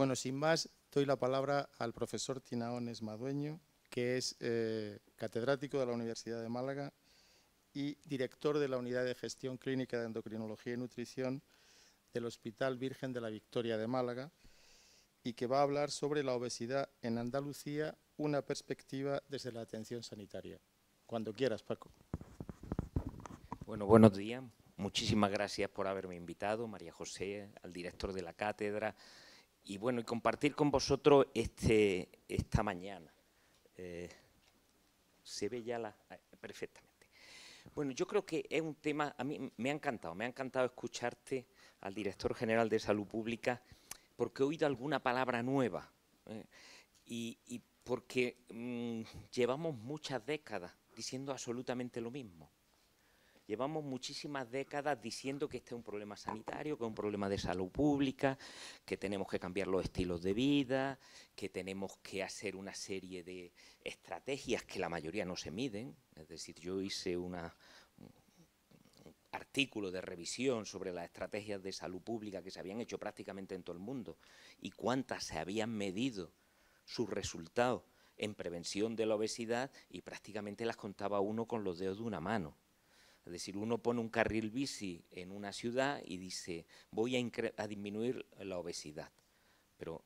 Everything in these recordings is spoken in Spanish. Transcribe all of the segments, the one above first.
Bueno, sin más, doy la palabra al profesor Tinaones Madueño, que es catedrático de la Universidad de Málaga y director de la Unidad de Gestión Clínica de Endocrinología y Nutrición del Hospital Virgen de la Victoria de Málaga, y que va a hablar sobre la obesidad en Andalucía, una perspectiva desde la atención sanitaria. Cuando quieras, Paco. Bueno, buenos días. Muchísimas gracias por haberme invitado, María José, al director de la cátedra, y bueno, y compartir con vosotros esta mañana. ¿Se ve ya perfectamente? Bueno, yo creo que es un tema, a mí me ha encantado escucharte al director general de Salud Pública, porque he oído alguna palabra nueva, y porque llevamos muchas décadas diciendo absolutamente lo mismo. Llevamos muchísimas décadas diciendo que este es un problema sanitario, que es un problema de salud pública, que tenemos que cambiar los estilos de vida, que tenemos que hacer una serie de estrategias que la mayoría no se miden. Es decir, yo hice un artículo de revisión sobre las estrategias de salud pública que se habían hecho prácticamente en todo el mundo y cuántas se habían medido sus resultados en prevención de la obesidad, y prácticamente las contaba uno con los dedos de una mano. Es decir, uno pone un carril bici en una ciudad y dice, voy a disminuir la obesidad. Pero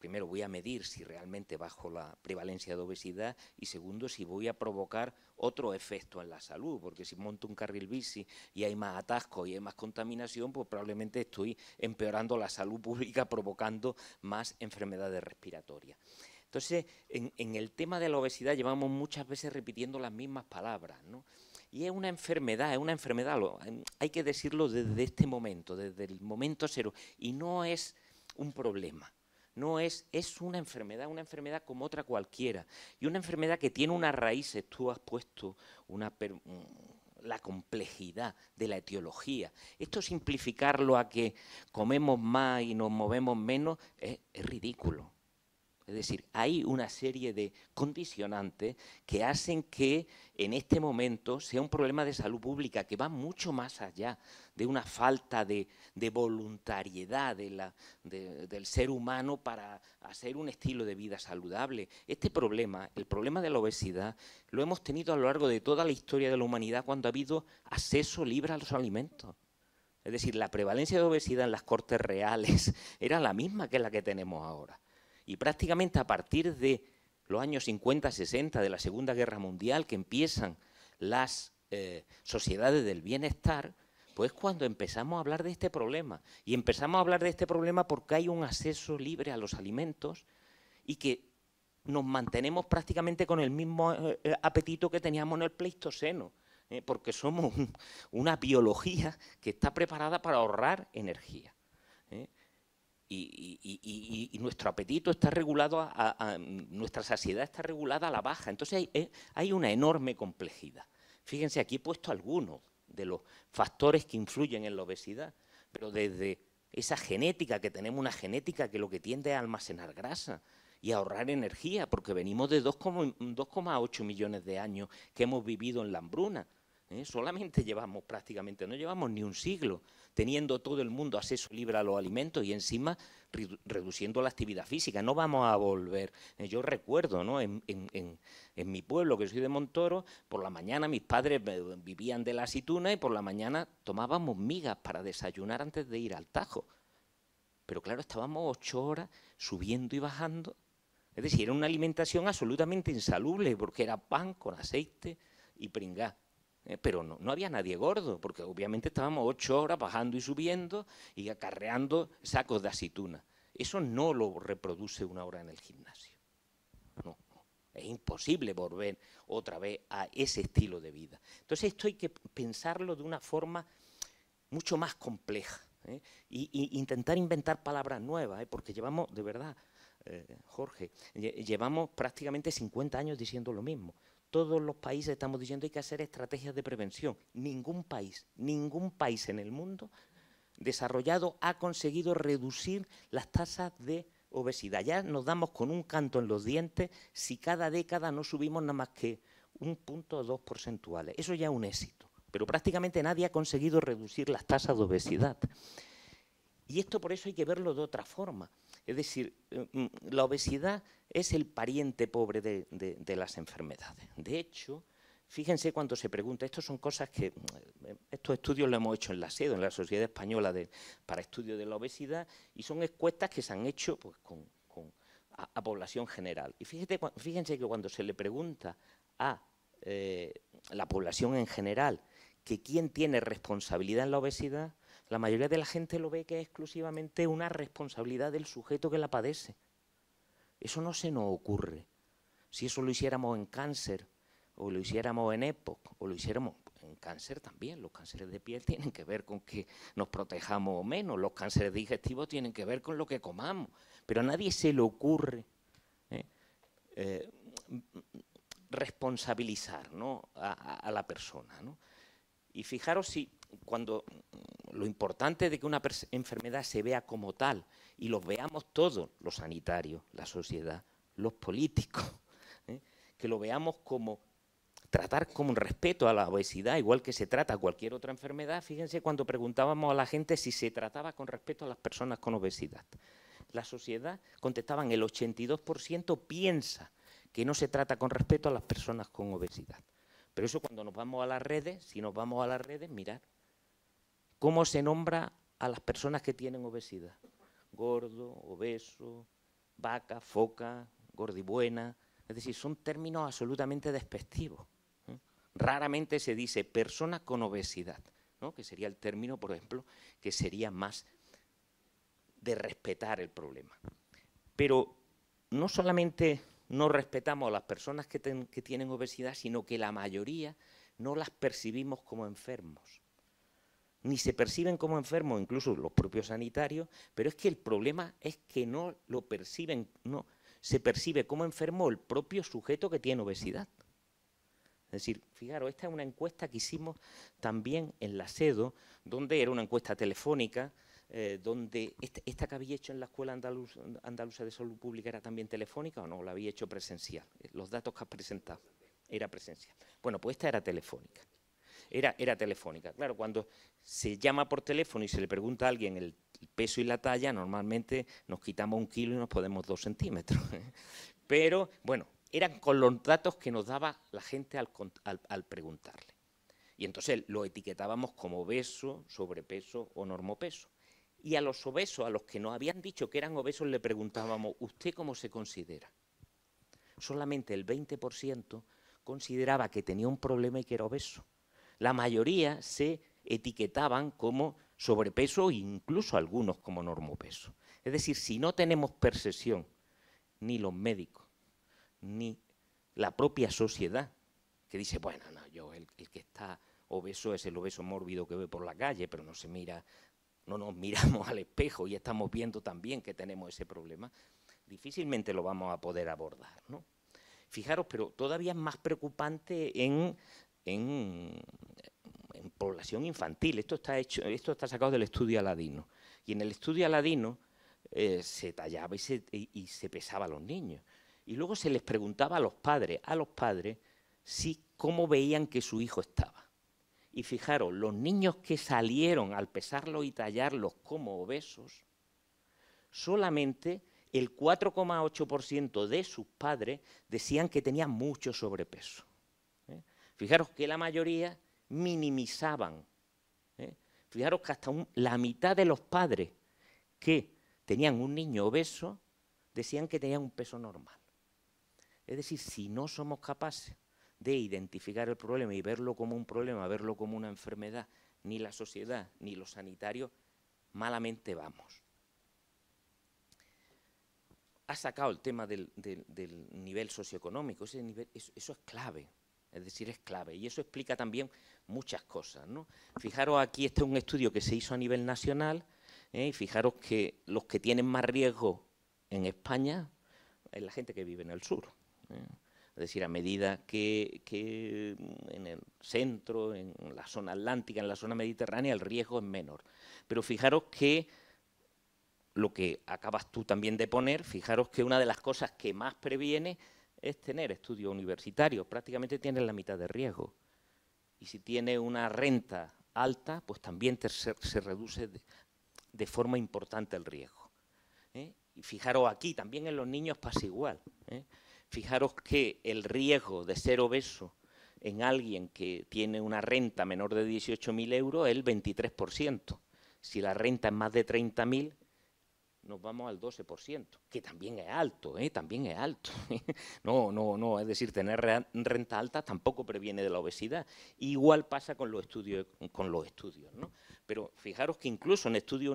primero voy a medir si realmente bajo la prevalencia de obesidad, y segundo, si voy a provocar otro efecto en la salud, porque si monto un carril bici y hay más atascos y hay más contaminación, pues probablemente estoy empeorando la salud pública, provocando más enfermedades respiratorias. Entonces, en el tema de la obesidad llevamos muchas veces repitiendo las mismas palabras, ¿no? Y es una enfermedad, hay que decirlo desde este momento, desde el momento cero, y no es un problema, es una enfermedad como otra cualquiera, y una enfermedad que tiene unas raíces. Tú has puesto la complejidad de la etiología. Esto simplificarlo a que comemos más y nos movemos menos es ridículo. Es decir, hay una serie de condicionantes que hacen que en este momento sea un problema de salud pública que va mucho más allá de una falta de voluntariedad del ser humano para hacer un estilo de vida saludable. Este problema, el problema de la obesidad, lo hemos tenido a lo largo de toda la historia de la humanidad cuando ha habido acceso libre a los alimentos. Es decir, la prevalencia de obesidad en las cortes reales era la misma que la que tenemos ahora. Y prácticamente a partir de los años 50-60 de la Segunda Guerra Mundial, que empiezan las sociedades del bienestar, pues cuando empezamos a hablar de este problema. Y empezamos a hablar de este problema porque hay un acceso libre a los alimentos y que nos mantenemos prácticamente con el mismo apetito que teníamos en el Pleistoceno, porque somos una biología que está preparada para ahorrar energía. Y nuestro apetito está regulado, nuestra saciedad está regulada a la baja. Entonces hay una enorme complejidad. Fíjense, aquí he puesto algunos de los factores que influyen en la obesidad, pero desde esa genética, que tenemos una genética que lo que tiende es a almacenar grasa y a ahorrar energía, porque venimos de 2,8 millones de años que hemos vivido en la hambruna. Solamente no llevamos ni un siglo teniendo todo el mundo acceso libre a los alimentos y encima reduciendo la actividad física. No vamos a volver. Yo recuerdo, ¿no?, en mi pueblo, que soy de Montoro, por la mañana mis padres vivían de la aceituna y por la mañana tomábamos migas para desayunar antes de ir al Tajo. Pero claro, estábamos 8 horas subiendo y bajando. Es decir, era una alimentación absolutamente insalubre porque era pan con aceite y pringá. Pero no había nadie gordo, porque obviamente estábamos 8 horas bajando y subiendo y acarreando sacos de aceituna. Eso no lo reproduce una hora en el gimnasio. No, es imposible volver otra vez a ese estilo de vida. Entonces esto hay que pensarlo de una forma mucho más compleja, y intentar inventar palabras nuevas, porque llevamos, de verdad, Jorge, llevamos prácticamente 50 años diciendo lo mismo. Todos los países estamos diciendo que hay que hacer estrategias de prevención. Ningún país en el mundo desarrollado ha conseguido reducir las tasas de obesidad. Ya nos damos con un canto en los dientes si cada década no subimos nada más que 1 punto o 2 porcentuales. Eso ya es un éxito. Pero prácticamente nadie ha conseguido reducir las tasas de obesidad. Y esto por eso hay que verlo de otra forma. Es decir, la obesidad es el pariente pobre de las enfermedades. De hecho, fíjense cuando se pregunta, estos son cosas que, estos estudios los hemos hecho en la SEDO, en la Sociedad Española para Estudio de la Obesidad, y son encuestas que se han hecho pues, a población general. Y fíjense que cuando se le pregunta a la población en general que quién tiene responsabilidad en la obesidad, la mayoría de la gente lo ve que es exclusivamente una responsabilidad del sujeto que la padece. Eso no se nos ocurre. Si eso lo hiciéramos en cáncer, o lo hiciéramos en EPOC, o lo hiciéramos en cáncer también. Los cánceres de piel tienen que ver con que nos protejamos o menos, los cánceres digestivos tienen que ver con lo que comamos, pero a nadie se le ocurre responsabilizar, ¿no?, a la persona, ¿no? Y fijaros si cuando lo importante de que una enfermedad se vea como tal y los veamos todos, los sanitarios, la sociedad, los políticos, que lo veamos como tratar con respeto a la obesidad, igual que se trata a cualquier otra enfermedad. Fíjense cuando preguntábamos a la gente si se trataba con respeto a las personas con obesidad. La sociedad contestaban el 82% piensa que no se trata con respeto a las personas con obesidad. Pero eso cuando nos vamos a las redes, si nos vamos a las redes, mirad cómo se nombra a las personas que tienen obesidad. Gordo, obeso, vaca, foca, gordibuena. Es decir, son términos absolutamente despectivos. Raramente se dice persona con obesidad, ¿no?, que sería el término, por ejemplo, que sería más de respetar el problema. Pero no solamente no respetamos a las personas que tienen obesidad, sino que la mayoría no las percibimos como enfermos. Ni se perciben como enfermos, incluso los propios sanitarios, pero es que el problema es que no lo perciben, no se percibe como enfermo el propio sujeto que tiene obesidad. Es decir, fijaros, esta es una encuesta que hicimos también en la SEDO, donde era una encuesta telefónica, donde esta que había hecho en la Escuela Andaluza de Salud Pública era también telefónica o no, la había hecho presencial. Los datos que has presentado era presencial. Bueno, pues esta era telefónica. Era telefónica. Claro, cuando se llama por teléfono y se le pregunta a alguien el peso y la talla, normalmente nos quitamos 1 kilo y nos podemos 2 centímetros. Pero, bueno, eran con los datos que nos daba la gente al preguntarle. Y entonces lo etiquetábamos como obeso, sobrepeso o normopeso. Y a los obesos, a los que nos habían dicho que eran obesos, le preguntábamos, ¿usted cómo se considera? Solamente el 20% consideraba que tenía un problema y que era obeso. La mayoría se etiquetaban como sobrepeso e incluso algunos como normopeso. Es decir, si no tenemos percepción, ni los médicos, ni la propia sociedad, que dice, bueno, no, yo el que está obeso es el obeso mórbido que ve por la calle, pero no se mira, no nos miramos al espejo y estamos viendo también que tenemos ese problema, difícilmente lo vamos a poder abordar, ¿no? Fijaros, pero todavía es más preocupante en población infantil. Esto está sacado del estudio Aladino. Y en el estudio Aladino se tallaba y se pesaba a los niños. Y luego se les preguntaba a los padres cómo veían que su hijo estaba. Y fijaros, los niños que salieron al pesarlos y tallarlos como obesos, solamente el 4,8% de sus padres decían que tenían mucho sobrepeso. Fijaros que la mayoría minimizaban. Fijaros que hasta la mitad de los padres que tenían un niño obeso decían que tenían un peso normal. Es decir, si no somos capaces de identificar el problema y verlo como un problema, verlo como una enfermedad, ni la sociedad ni los sanitarios, malamente vamos. Ha sacado el tema del nivel socioeconómico, eso es clave. Es decir, es clave. Y eso explica también muchas cosas, ¿no? Fijaros aquí, este es un estudio que se hizo a nivel nacional, y fijaros que los que tienen más riesgo en España es la gente que vive en el sur. Es decir, a medida que en el centro, en la zona atlántica, en la zona mediterránea, el riesgo es menor. Pero fijaros que lo que acabas tú también de poner, fijaros que una de las cosas que más previene es tener estudios universitarios, prácticamente tienes la mitad de riesgo. Y si tienes una renta alta, pues también se reduce de forma importante el riesgo. Y fijaros aquí, también en los niños pasa igual. Fijaros que el riesgo de ser obeso en alguien que tiene una renta menor de 18.000 euros es el 23%. Si la renta es más de 30.000, nos vamos al 12%, que también es alto, también es alto. No, es decir, tener renta alta tampoco previene de la obesidad. Igual pasa con los estudios, ¿no? Pero fijaros que incluso en estudios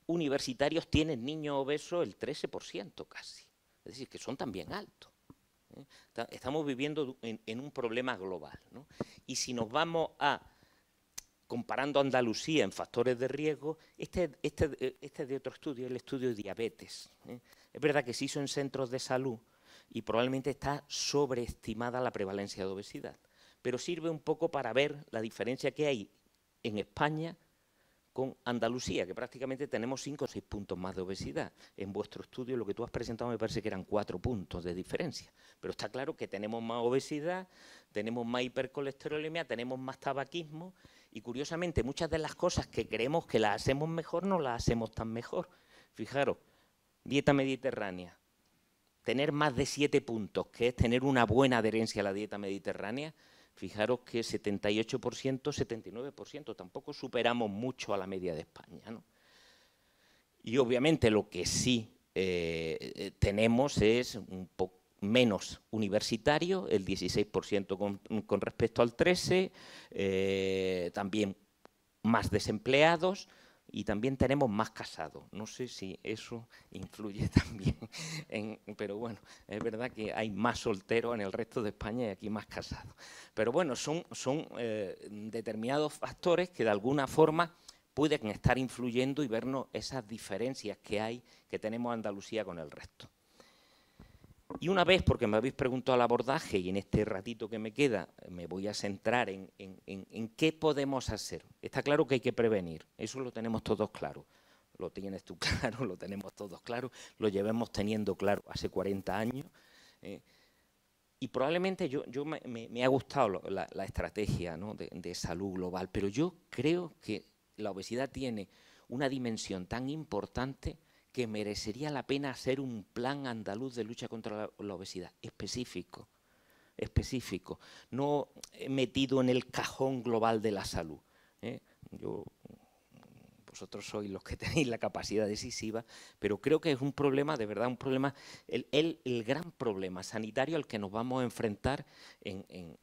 universitarios tienen niños obesos el 13% casi. Es decir, que son también altos. Estamos viviendo en un problema global, ¿no? Y si nos vamos a comparando Andalucía en factores de riesgo, este es de otro estudio, el estudio de diabetes. Es verdad que se hizo en centros de salud y probablemente está sobreestimada la prevalencia de obesidad, pero sirve un poco para ver la diferencia que hay en España con Andalucía, que prácticamente tenemos 5 o 6 puntos más de obesidad. En vuestro estudio lo que tú has presentado me parece que eran 4 puntos de diferencia, pero está claro que tenemos más obesidad, tenemos más hipercolesterolemia, tenemos más tabaquismo. Y curiosamente, muchas de las cosas que creemos que las hacemos mejor, no las hacemos tan mejor. Fijaros, dieta mediterránea. Tener más de 7 puntos, que es tener una buena adherencia a la dieta mediterránea, fijaros que 78%, 79%, tampoco superamos mucho a la media de España, ¿no? Y obviamente lo que sí tenemos es un poco menos universitario, el 16% con respecto al 13%, también más desempleados y también tenemos más casados. No sé si eso influye también, pero bueno, es verdad que hay más solteros en el resto de España y aquí más casados. Pero bueno, son determinados factores que de alguna forma pueden estar influyendo y vernos esas diferencias que tenemos Andalucía con el resto. Y una vez, porque me habéis preguntado el abordaje y en este ratito que me queda me voy a centrar en qué podemos hacer. Está claro que hay que prevenir, eso lo tenemos todos claro. Lo tienes tú claro, lo tenemos todos claro, lo llevamos teniendo claro hace 40 años. Y probablemente me ha gustado la estrategia, ¿no?, de salud global, pero yo creo que la obesidad tiene una dimensión tan importante que merecería la pena hacer un plan andaluz de lucha contra la obesidad, específico, no metido en el cajón global de la salud. Vosotros sois los que tenéis la capacidad decisiva, pero creo que es un problema, de verdad, un problema, el gran problema sanitario al que nos vamos a enfrentar en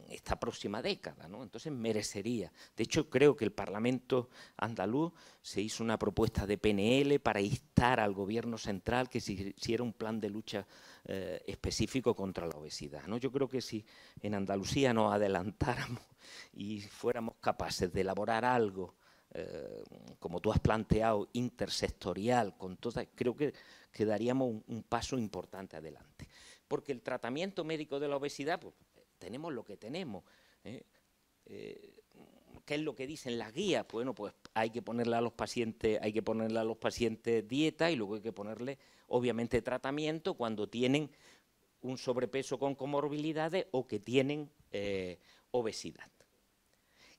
esta próxima década, ¿no? Entonces merecería. De hecho, creo que el Parlamento andaluz se hizo una propuesta de PNL para instar al Gobierno central que se hiciera un plan de lucha específico contra la obesidad, ¿no? Yo creo que si en Andalucía nos adelantáramos y fuéramos capaces de elaborar algo como tú has planteado, intersectorial, con todas, creo que daríamos un paso importante adelante. Porque el tratamiento médico de la obesidad, pues tenemos lo que tenemos. ¿Qué es lo que dicen las guías? Bueno, pues hay que ponerle a los pacientes, dieta y luego hay que ponerle, obviamente, tratamiento cuando tienen un sobrepeso con comorbilidades o que tienen obesidad.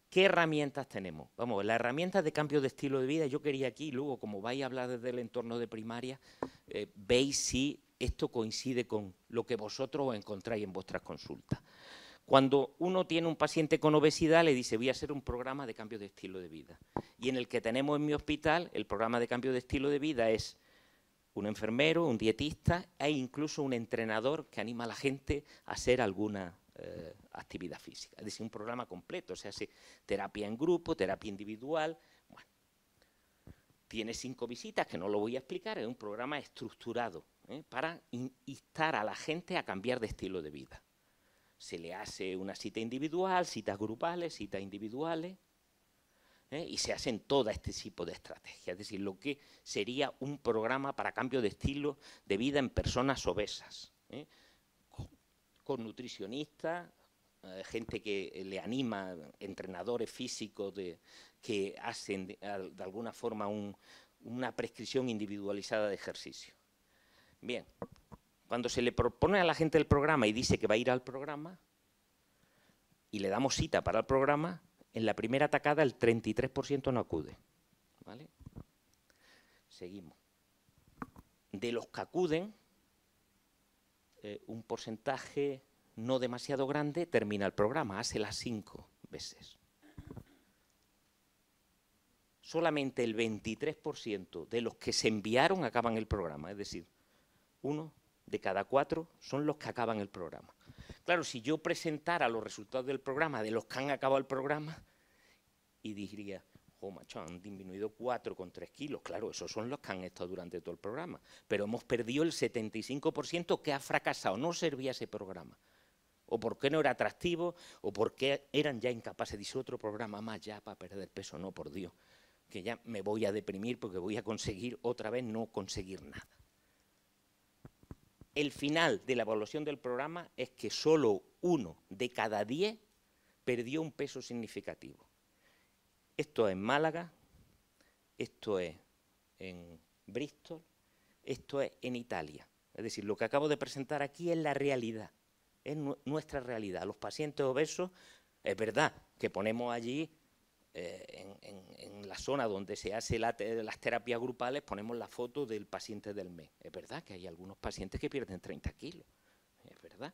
¿Qué herramientas tenemos? Vamos, las herramientas de cambio de estilo de vida, yo quería aquí, luego como vais a hablar desde el entorno de primaria, veis si esto coincide con lo que vosotros encontráis en vuestras consultas. Cuando uno tiene un paciente con obesidad, le dice, voy a hacer un programa de cambio de estilo de vida. Y en el que tenemos en mi hospital, el programa de cambio de estilo de vida es un enfermero, un dietista e incluso un entrenador que anima a la gente a hacer alguna actividad física. Es decir, un programa completo, se hace terapia en grupo, terapia individual. Bueno, tiene 5 visitas, que no lo voy a explicar, es un programa estructurado para instar a la gente a cambiar de estilo de vida. Se le hace una cita individual, citas grupales, citas individuales, y se hacen todo este tipo de estrategias. Es decir, lo que sería un programa para cambio de estilo de vida en personas obesas, con nutricionistas, gente que le anima, entrenadores físicos que hacen de alguna forma una prescripción individualizada de ejercicio. Bien, cuando se le propone a la gente el programa y dice que va a ir al programa y le damos cita para el programa, en la primera atacada el 33% no acude. ¿vale? Seguimos. De los que acuden, un porcentaje no demasiado grande termina el programa, hace las 5 veces. Solamente el 23% de los que se enviaron acaban el programa, es decir, 1 de cada 4 son los que acaban el programa. Claro, si yo presentara los resultados del programa de los que han acabado el programa y diría, oh, macho, han disminuido 4,3 kilos. Claro, esos son los que han estado durante todo el programa. Pero hemos perdido el 75% que ha fracasado. No servía ese programa. O porque no era atractivo, o porque eran ya incapaces. Dice, otro programa más ya para perder peso. No, por Dios, que ya me voy a deprimir porque voy a conseguir otra vez no conseguir nada. El final de la evaluación del programa es que solo 1 de cada 10 perdió un peso significativo. Esto es en Málaga, esto es en Bristol, esto es en Italia. Es decir, lo que acabo de presentar aquí es la realidad, es nuestra realidad. Los pacientes obesos, es verdad que ponemos allí, en la zona donde se hace las terapias grupales, ponemos la foto del paciente del mes. Es verdad que hay algunos pacientes que pierden 30 kilos, es verdad.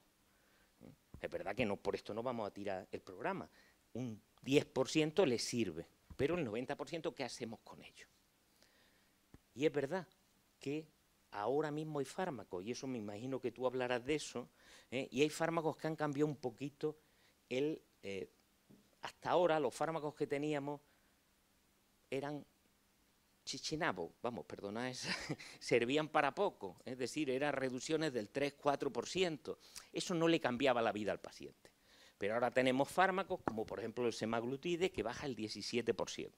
Es verdad que no, por esto no vamos a tirar el programa. Un 10% les sirve, pero el 90% ¿qué hacemos con ello? Y es verdad que ahora mismo hay fármacos, y eso me imagino que tú hablarás de eso, y hay fármacos que han cambiado un poquito el... hasta ahora los fármacos que teníamos eran chichinabos, vamos, perdona, servían para poco, es decir, eran reducciones del 3-4%. Eso no le cambiaba la vida al paciente. Pero ahora tenemos fármacos como por ejemplo el semaglutide que baja el 17%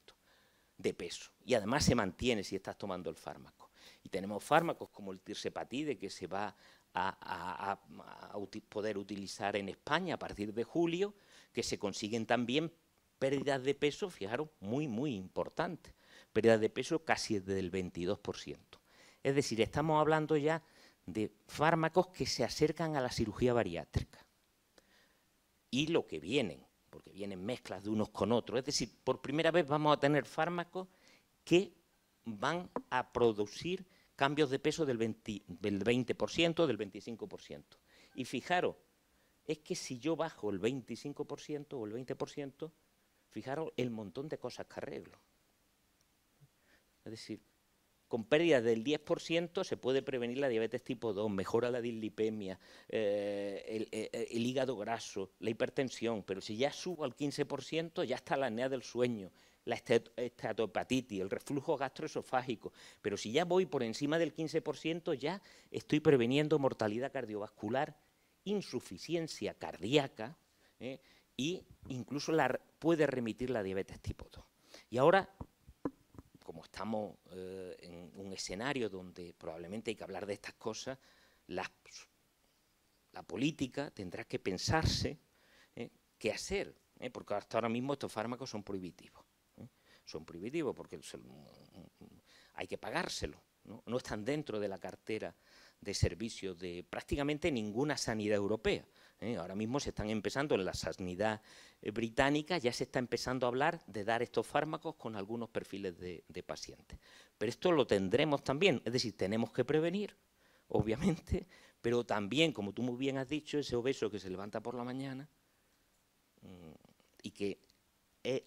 de peso y además se mantiene si estás tomando el fármaco. Y tenemos fármacos como el tirzepatide que se va a poder utilizar en España a partir de julio, que se consiguen también pérdidas de peso, fijaros, muy, muy importantes. Pérdidas de peso casi del 22%. Es decir, estamos hablando ya de fármacos que se acercan a la cirugía bariátrica. Y lo que vienen, porque vienen mezclas de unos con otros. Es decir, por primera vez vamos a tener fármacos que van a producir cambios de peso del 20%, del 25%. Y fijaros, es que si yo bajo el 25% o el 20%, fijaros el montón de cosas que arreglo. Es decir, con pérdidas del 10% se puede prevenir la diabetes tipo 2, mejora la dislipemia, el hígado graso, la hipertensión, pero si ya subo al 15% ya está la apnea del sueño, la esteatohepatitis, el reflujo gastroesofágico, pero si ya voy por encima del 15% ya estoy preveniendo mortalidad cardiovascular, insuficiencia cardíaca, e incluso puede remitir la diabetes tipo 2. Y ahora, como estamos en un escenario donde probablemente hay que hablar de estas cosas, la política tendrá que pensarse qué hacer, porque hasta ahora mismo estos fármacos son prohibitivos. Son prohibitivos porque hay que pagárselo, no están dentro de la cartera de servicios de prácticamente ninguna sanidad europea. Ahora mismo se están empezando en la sanidad británica, ya se está empezando a hablar de dar estos fármacos con algunos perfiles de pacientes. Pero esto lo tendremos también, es decir, tenemos que prevenir, obviamente, pero también, como tú muy bien has dicho, ese obeso que se levanta por la mañana y que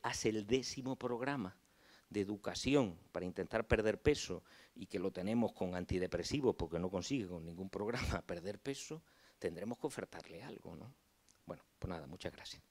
hace el 10º programa de educación para intentar perder peso y que lo tenemos con antidepresivos porque no consigue con ningún programa perder peso, tendremos que ofertarle algo, ¿no? Bueno, pues nada, muchas gracias.